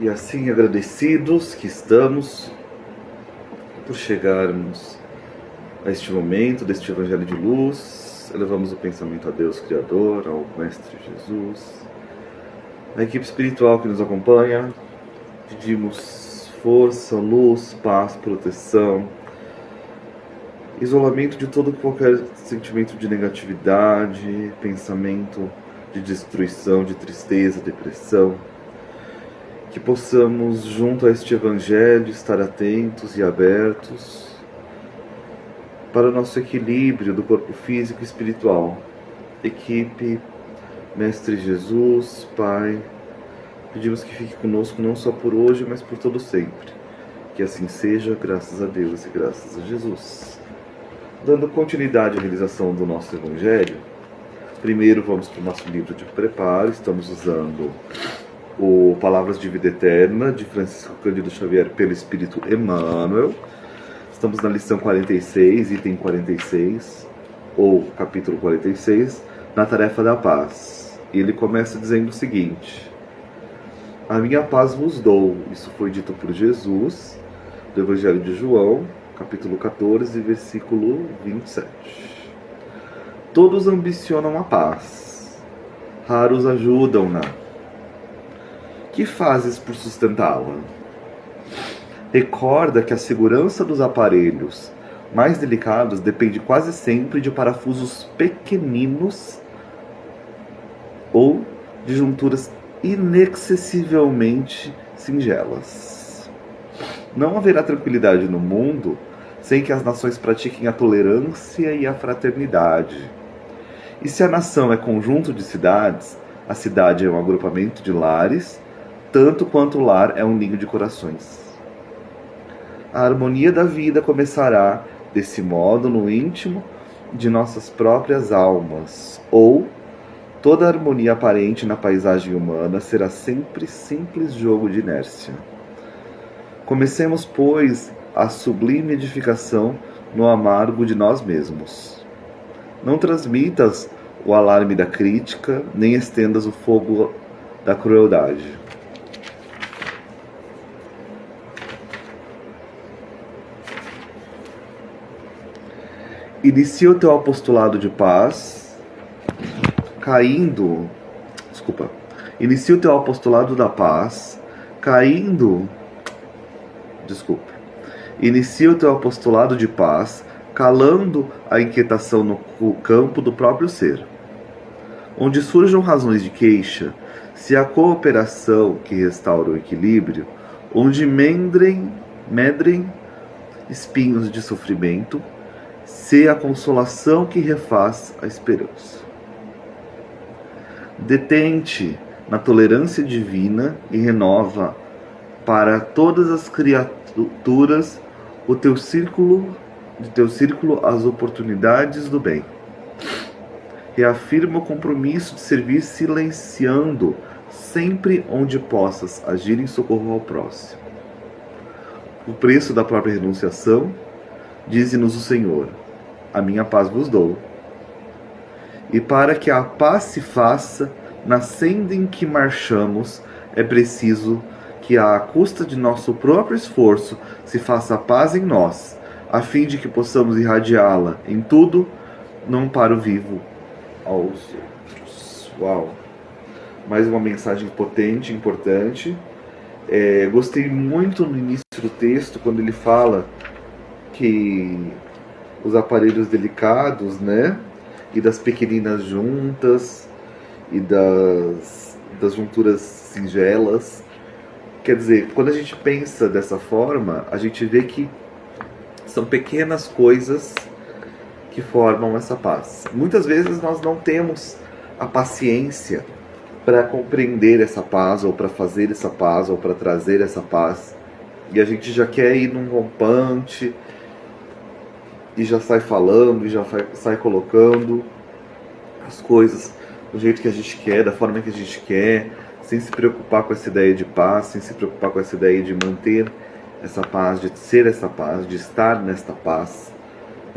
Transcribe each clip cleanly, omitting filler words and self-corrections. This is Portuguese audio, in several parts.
E assim, agradecidos que estamos por chegarmos a este momento deste Evangelho de Luz, elevamos o pensamento a Deus Criador, ao Mestre Jesus, à equipe espiritual que nos acompanha, pedimos força, luz, paz, proteção, isolamento de todo qualquer sentimento de negatividade, pensamento de destruição, de tristeza, depressão, que possamos, junto a este Evangelho, estar atentos e abertos para o nosso equilíbrio do corpo físico e espiritual. Equipe, Mestre Jesus, Pai, pedimos que fique conosco não só por hoje, mas por todo sempre. Que assim seja, graças a Deus e graças a Jesus. Dando continuidade à realização do nosso Evangelho, primeiro vamos para o nosso livro de preparo. Estamos usando o Palavras de Vida Eterna, de Francisco Cândido Xavier, pelo Espírito Emmanuel. Estamos na lição 46, item 46, ou capítulo 46, na tarefa da paz. E ele começa dizendo o seguinte: a minha paz vos dou. Isso foi dito por Jesus, do Evangelho de João, capítulo 14, versículo 27. Todos ambicionam a paz, raros ajudam-na. Que fazes por sustentá-la? Recorda que a segurança dos aparelhos mais delicados depende quase sempre de parafusos pequeninos ou de junturas inacessivelmente singelas. Não haverá tranquilidade no mundo sem que as nações pratiquem a tolerância e a fraternidade. E se a nação é conjunto de cidades, a cidade é um agrupamento de lares, tanto quanto o lar é um ninho de corações. A harmonia da vida começará, desse modo, no íntimo de nossas próprias almas, ou toda harmonia aparente na paisagem humana será sempre simples jogo de inércia. Comecemos, pois, a sublime edificação no amargo de nós mesmos. Não transmitas o alarme da crítica, nem estendas o fogo da crueldade. Inicia o teu apostolado de paz, Inicia o teu apostolado da paz, Inicia o teu apostolado de paz, calando a inquietação no campo do próprio ser. Onde surjam razões de queixa, se a cooperação que restaura o equilíbrio, onde medrem espinhos de sofrimento, se a consolação que refaz a esperança. Detente na tolerância divina e renova para todas as criaturas de teu círculo as oportunidades do bem. Reafirma o compromisso de servir silenciando sempre onde possas agir em socorro ao próximo. O preço da própria renunciação, dize-nos o Senhor: a minha paz vos dou. E para que a paz se faça na senda em que marchamos, é preciso que, à custa de nosso próprio esforço, se faça a paz em nós, a fim de que possamos irradiá-la em tudo, não para o vivo aos outros. Uau! Mais uma mensagem potente, importante. Gostei muito no início do texto, quando ele fala que os aparelhos delicados, né, e das pequeninas juntas e das junturas singelas. Quer dizer, quando a gente pensa dessa forma, a gente vê que são pequenas coisas que formam essa paz. Muitas vezes nós não temos a paciência para compreender essa paz, ou para fazer essa paz, ou para trazer essa paz. E a gente já quer ir num rompante, e já sai falando, e já sai colocando as coisas do jeito que a gente quer, da forma que a gente quer, sem se preocupar com essa ideia de paz, sem se preocupar com essa ideia de manter essa paz, de ser essa paz, de estar nesta paz.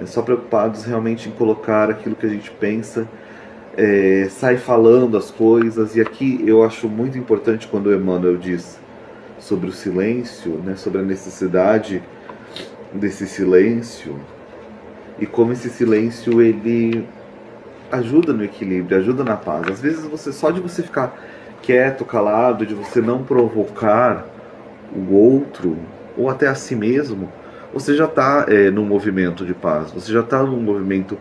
Só preocupados realmente em colocar aquilo que a gente pensa, sai falando as coisas. E aqui eu acho muito importante quando o Emmanuel diz sobre o silêncio, né, sobre a necessidade desse silêncio e como esse silêncio ele ajuda no equilíbrio, ajuda na paz. Às vezes só de você ficar quieto, calado, de você não provocar o outro ou até a si mesmo, você já está num movimento de paz, você já está num movimento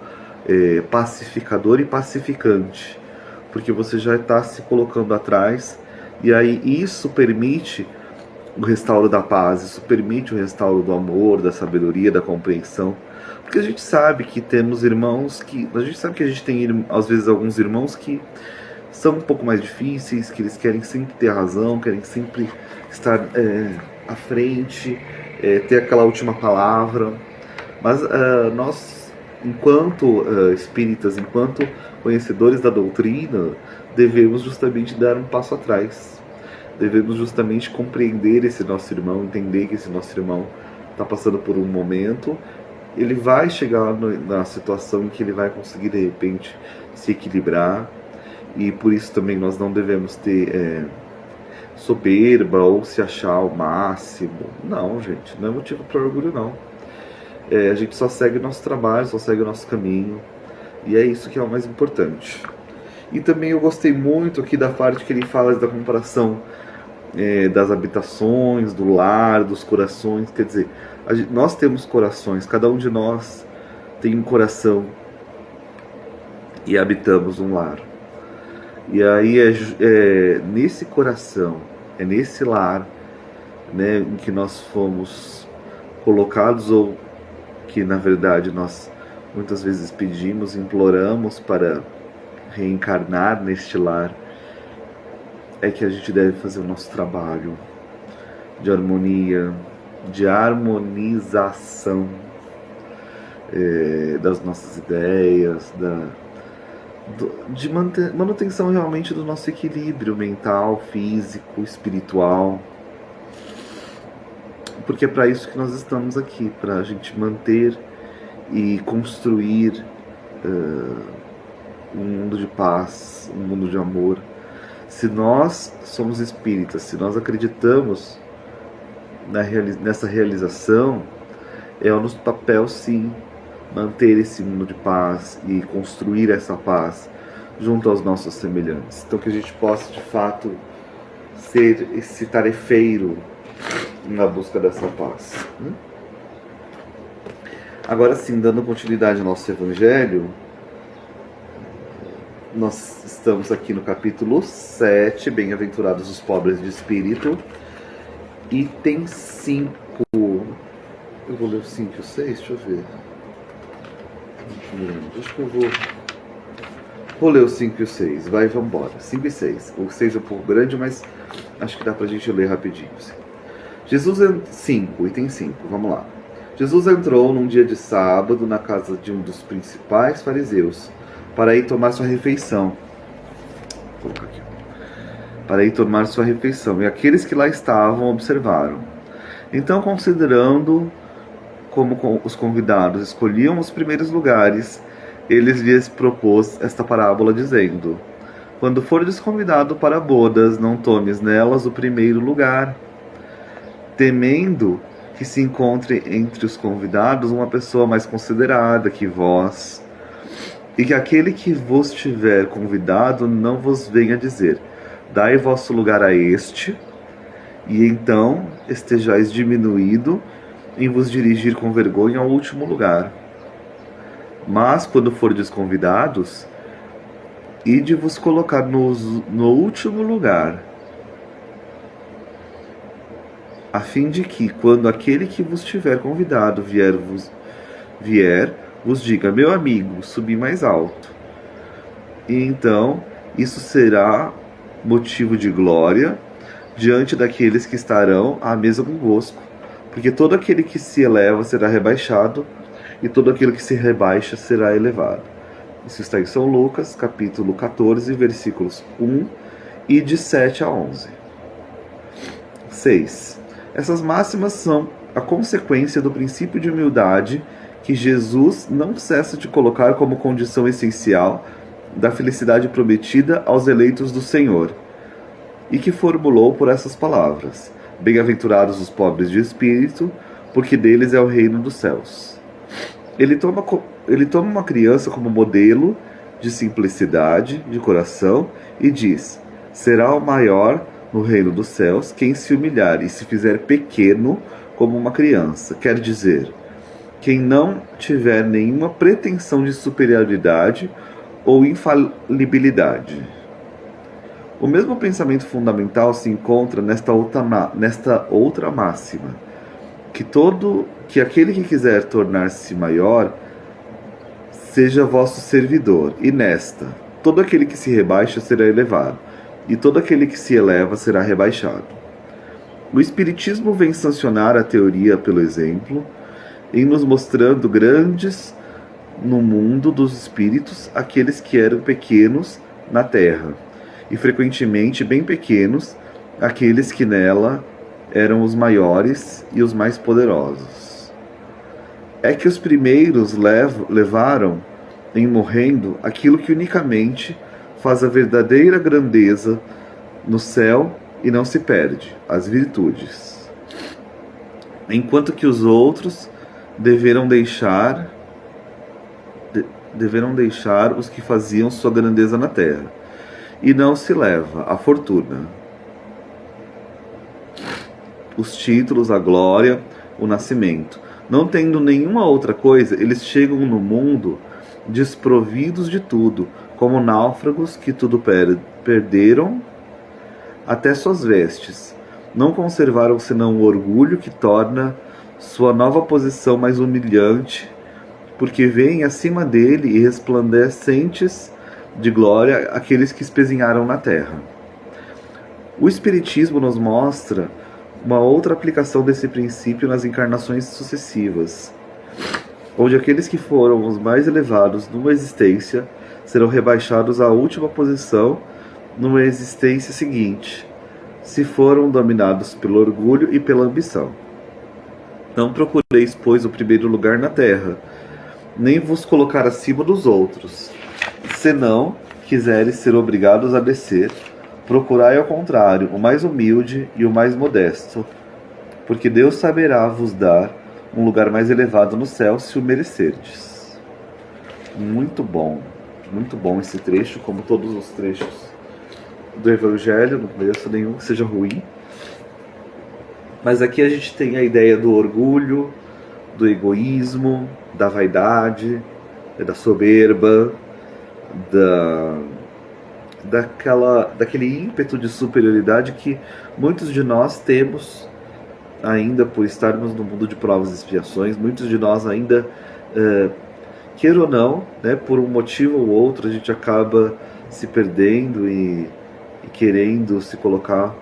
pacificador e pacificante, porque você já está se colocando atrás, e aí isso permite o restauro da paz, isso permite o restauro do amor, da sabedoria, da compreensão, porque a gente sabe que temos irmãos a gente sabe que a gente tem às vezes alguns irmãos que são um pouco mais difíceis, que eles querem sempre ter a razão, querem sempre estar à frente, ter aquela última palavra, mas nós, enquanto espíritas, enquanto conhecedores da doutrina, devemos justamente dar um passo atrás. Devemos justamente compreender esse nosso irmão, entender que esse nosso irmão está passando por um momento. Ele vai chegar na situação em que ele vai conseguir, de repente, se equilibrar. E por isso também nós não devemos ter soberba ou se achar o máximo. Não, gente, não é motivo para orgulho, não. A gente só segue o nosso trabalho, só segue o nosso caminho. E é isso que é o mais importante. E também eu gostei muito aqui da parte que ele fala da comparação das habitações, do lar, dos corações. Quer dizer, nós temos corações, cada um de nós tem um coração e habitamos um lar. E aí nesse coração, nesse lar, né, em que nós fomos colocados, ou que na verdade nós muitas vezes pedimos, imploramos para reencarnar neste lar, é que a gente deve fazer o nosso trabalho de harmonia, de harmonização das nossas ideias, de manutenção realmente do nosso equilíbrio mental, físico, espiritual, porque é para isso que nós estamos aqui, para a gente manter e construir um mundo de paz, um mundo de amor. Se nós somos espíritas, se nós acreditamos nessa realização, é o nosso papel, sim, manter esse mundo de paz e construir essa paz junto aos nossos semelhantes. Então que a gente possa, de fato, ser esse tarefeiro na busca dessa paz. Agora sim, dando continuidade ao nosso Evangelho, nós estamos aqui no capítulo 7, Bem-aventurados os pobres de espírito, item 5. Eu vou ler o 5 e o 6, deixa eu ver. Acho que eu vou ler o 5 e o 6, vamos embora. 5 e 6. O 6 é um pouco grande, mas acho que dá pra gente ler rapidinho. 5, item 5, vamos lá. Jesus entrou num dia de sábado na casa de um dos principais fariseus, para ir tomar sua refeição. Vou colocar aqui. Para ir tomar sua refeição. E aqueles que lá estavam observaram. Então, considerando como os convidados escolhiam os primeiros lugares, ele lhes propôs esta parábola, dizendo: quando fores convidado para bodas, não tomes nelas o primeiro lugar, temendo que se encontre entre os convidados uma pessoa mais considerada que vós, e que aquele que vos tiver convidado não vos venha dizer: dai vosso lugar a este, e então estejais diminuído em vos dirigir com vergonha ao último lugar. Mas quando fordes convidados, ide vos colocar no último lugar, a fim de que, quando aquele que vos tiver convidado vier, vos diga: meu amigo, subi mais alto. E então isso será motivo de glória diante daqueles que estarão à mesa convosco, porque todo aquele que se eleva será rebaixado, e todo aquele que se rebaixa será elevado. Isso está em São Lucas, capítulo 14, versículos 1 e de 7 a 11. 6. Essas máximas são a consequência do princípio de humildade que Jesus não cessa de colocar como condição essencial da felicidade prometida aos eleitos do Senhor, e que formulou por essas palavras: Bem-aventurados os pobres de espírito, porque deles é o reino dos céus. Ele toma uma criança como modelo de simplicidade de coração e diz: será o maior no reino dos céus quem se humilhar e se fizer pequeno como uma criança. Quer dizer, quem não tiver nenhuma pretensão de superioridade ou infalibilidade. O mesmo pensamento fundamental se encontra nesta outra máxima, que aquele que quiser tornar-se maior seja vosso servidor, e nesta, todo aquele que se rebaixa será elevado, e todo aquele que se eleva será rebaixado. O Espiritismo vem sancionar a teoria pelo exemplo, em nos mostrando grandes no mundo dos espíritos aqueles que eram pequenos na terra, e frequentemente bem pequenos aqueles que nela eram os maiores e os mais poderosos. É que os primeiros levaram, em morrendo, aquilo que unicamente faz a verdadeira grandeza no céu e não se perde, as virtudes. Enquanto que os outros deverão deixar os que faziam sua grandeza na terra, e não se leva a fortuna, os títulos, a glória, o nascimento. Não tendo nenhuma outra coisa, eles chegam no mundo desprovidos de tudo, como náufragos que tudo perderam, até suas vestes. Não conservaram senão o orgulho que torna sua nova posição mais humilhante, porque veem acima dele e resplandecentes de glória aqueles que espezinharam na terra. O Espiritismo nos mostra uma outra aplicação desse princípio nas encarnações sucessivas, onde aqueles que foram os mais elevados numa existência serão rebaixados à última posição numa existência seguinte, se foram dominados pelo orgulho e pela ambição. Não procureis, pois, o primeiro lugar na terra, nem vos colocar acima dos outros, senão quiseres ser obrigados a descer. Procurai ao contrário o mais humilde e o mais modesto, porque Deus saberá vos dar um lugar mais elevado no céu se o merecerdes. Muito bom esse trecho, como todos os trechos do Evangelho, não conheço nenhum que seja ruim. Mas aqui a gente tem a ideia do orgulho, do egoísmo, da vaidade, da soberba, daquele ímpeto de superioridade que muitos de nós temos ainda por estarmos no mundo de provas e expiações. Muitos de nós ainda, queira ou não, né, por um motivo ou outro, a gente acaba se perdendo e querendo se colocar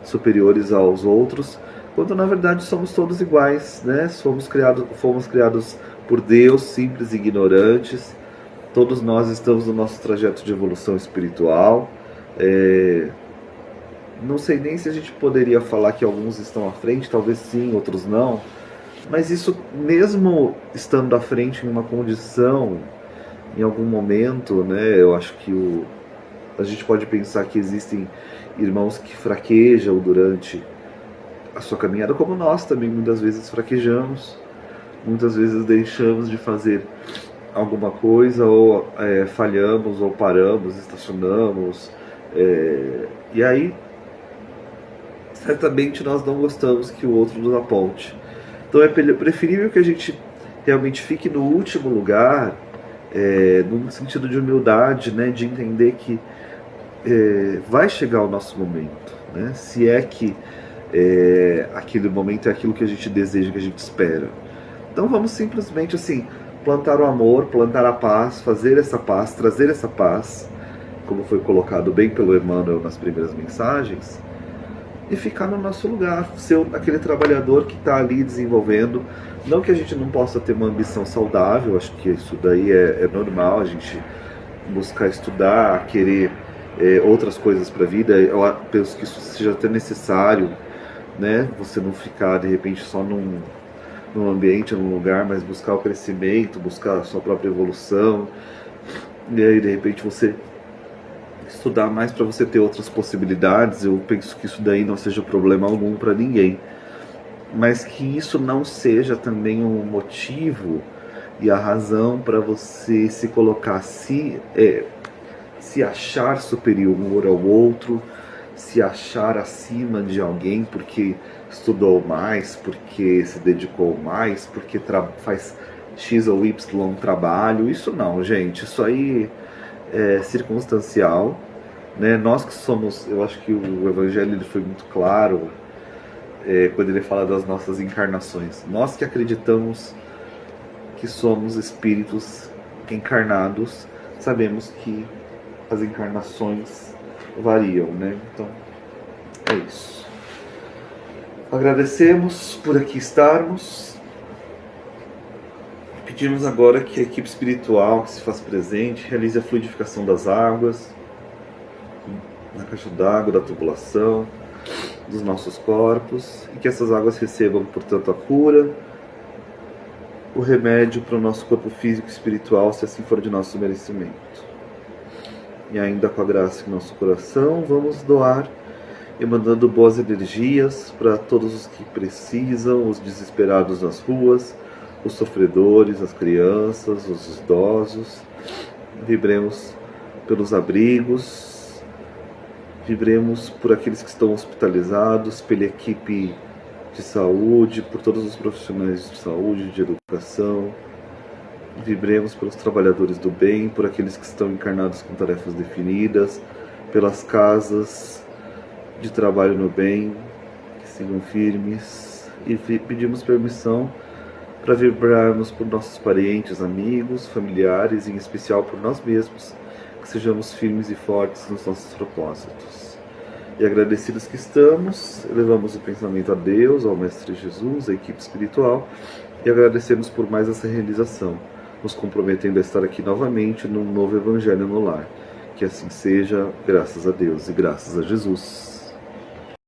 superiores aos outros, quando na verdade somos todos iguais, né? Fomos criados por Deus, simples e ignorantes. Todos nós estamos no nosso trajeto de evolução espiritual. Não sei nem se a gente poderia falar que alguns estão à frente, talvez sim, outros não. Mas isso, mesmo estando à frente em uma condição, em algum momento, né, eu acho que a gente pode pensar que existem irmãos que fraquejam durante a sua caminhada, como nós também muitas vezes fraquejamos, muitas vezes deixamos de fazer alguma coisa, ou falhamos, ou paramos, estacionamos, e aí certamente nós não gostamos que o outro nos aponte. Então é preferível que a gente realmente fique no último lugar, no sentido de humildade, né, de entender que vai chegar o nosso momento, né, se é que aquele momento é aquilo que a gente deseja, que a gente espera. Então vamos simplesmente assim plantar o amor, plantar a paz, fazer essa paz, trazer essa paz, como foi colocado bem pelo Emmanuel nas primeiras mensagens, e ficar no nosso lugar, ser aquele trabalhador que está ali desenvolvendo. Não que a gente não possa ter uma ambição saudável, acho que isso daí é normal, a gente buscar estudar, querer outras coisas para a vida. Eu penso que isso seja até necessário, né? Você não ficar de repente só num ambiente, num lugar, mas buscar o crescimento, buscar a sua própria evolução. E aí de repente você estudar mais para você ter outras possibilidades. Eu penso que isso daí não seja problema algum para ninguém, mas que isso não seja também um motivo e a razão para você se colocar, se achar superior ao outro, se achar acima de alguém porque estudou mais, porque se dedicou mais, porque faz X ou Y trabalho. Isso não, gente, isso aí é circunstancial, né? Nós que somos, eu acho que o Evangelho ele foi muito claro quando ele fala das nossas encarnações. Nós que acreditamos que somos espíritos encarnados, sabemos que as encarnações variam, né? Então, é isso. Agradecemos por aqui estarmos. Pedimos agora que a equipe espiritual que se faz presente realize a fluidificação das águas, na caixa d'água, da tubulação, dos nossos corpos, e que essas águas recebam, portanto, a cura, o remédio para o nosso corpo físico e espiritual, se assim for de nosso merecimento. E ainda com a graça em nosso coração, vamos doar, mandando boas energias para todos os que precisam, os desesperados nas ruas, os sofredores, as crianças, os idosos. Vibremos pelos abrigos, vibremos por aqueles que estão hospitalizados, pela equipe de saúde, por todos os profissionais de saúde, de educação. Vibremos pelos trabalhadores do bem, por aqueles que estão encarnados com tarefas definidas, pelas casas de trabalho no bem, que sigam firmes. E pedimos permissão para vibrarmos por nossos parentes, amigos, familiares, e em especial por nós mesmos, que sejamos firmes e fortes nos nossos propósitos. E agradecidos que estamos, elevamos o pensamento a Deus, ao Mestre Jesus, à equipe espiritual, e agradecemos por mais essa realização, nos comprometendo a estar aqui novamente num novo Evangelho no Lar. Que assim seja, graças a Deus e graças a Jesus.